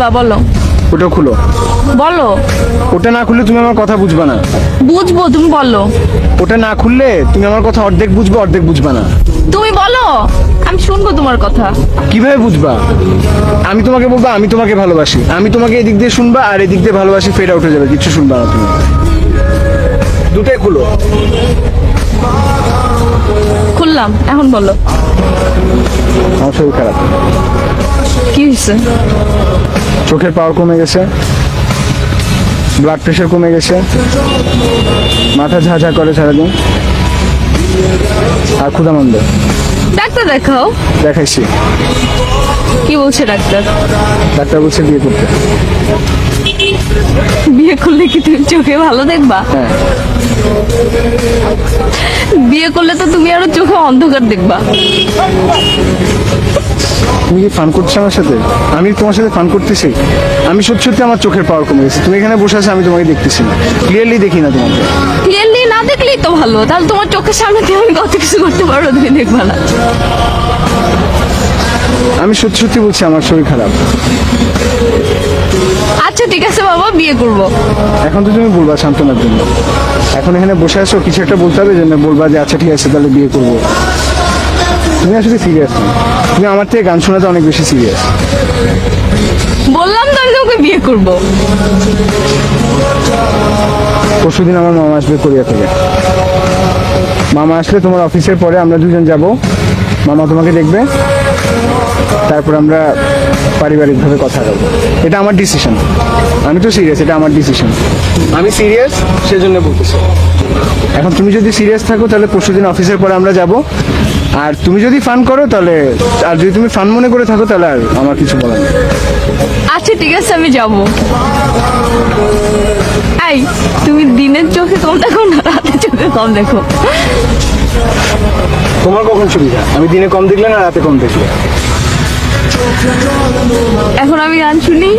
বা বলো। ওটা খুলো। বলো। ওটা না খুললে তুমি আমার কথা বুঝবা না। বুঝবো, তুমি বলো। ওটা না খুললে তুমি আমার কথা অর্ধেক বুঝবে, অর্ধেক বুঝবা না। তুমি বলো, আমি শুনবো তোমার কথা। কিভাবে বুঝবা? আমি তোমাকে বলবো আমি তোমাকে ভালোবাসি, আমি তোমাকে এদিক দিয়ে শুনবা আর এদিক দিয়ে ভালোবাসি ফেড আউট হয়ে যাবে, কিছু শুনবা না তুমি। দুটাই খুলো। খুললাম, এখন বলো। আমার শরীর খারাপ, কি হয়েছে? চোখের পাওয়ার কমে গেছে, ব্লাড প্রেশার কমে গেছে, মাথা ঝাঝা করে সারাদিন, আর ক্ষুধামন্দ। ডাক্তার দেখাও। দেখাইছি, কি বলছে ডাক্তার? ডাক্তার বলছে বিয়ে করতে। বিয়ে করলে কি তুমি চোখে ভালো দেখবা? হ্যাঁ। বিয়ে করলে তো তুমি আরো চোখে অন্ধকার দেখবা। তুমি কি ফান করছো আমার সাথে? আমি তোমার সাথে ফান করতেছি? আমি সত্যি সত্যি আমার চোখের পাওয়ার কমে গেছে। তুমি এখানে বসে আছো, আমি তোমাকে দেখতেছি না, ক্লিয়ারলি দেখি না তোমাকে। ক্লিয়ারলি না দেখলেই তো ভালো, তাহলে তোমার চোখের সামনে দিয়ে আমি কত কিছু করতে পারবো, তুমি দেখবা না। আমি সত্যি সত্যি বলছি আমার শরীর খারাপ। আচ্ছা ঠিক আছে বাবা, বিয়ে করবো। এখন তো তুমি বলবা সান্ত্বনার জন্য, এখন এখানে বসে আছো, কিছু একটা বলতে হবে যে বলবা যে আচ্ছা ঠিক আছে তাহলে বিয়ে করবো। তুমি আসলে সিরিয়াস না, তুমি আমার থেকে গান শোনাতে অনেক বেশি সিরিয়াস। বললাম তো আমি তোমাকে বিয়ে করবো। পরশুদিন আমার মামা আসবে কোরিয়া থেকে। মামা আসলে তোমার অফিসের পরে আমরা দুজন যাব, মামা তোমাকে দেখবে, তারপর আমরা পারিবারিকভাবে কথা বলবো। এটা আমার ডিসিশন, আমি তো সিরিয়াস, এটা আমার ডিসিশন, আমি সিরিয়াস সেজন্য বলতেছি। এখন তুমি যদি সিরিয়াস থাকো তাহলে পরশুদিন অফিসের পরে আমরা যাব, আর তুমি যদি ফান করো তাহলে, আর যদি তুমি ফান মনে করে থাকো তাহলে আর আমার কিছু বলার নেই। আচ্ছা ঠিক আছে, আমি যাবো। এই, তুমি দিনের চোখে কম দেখো না রাতের চোখে কম দেখো? তোমার কখন সুবিধা? আমি দিনে কম দেখলে না রাতে কম দেখলে? এখন আমি গান শুনি।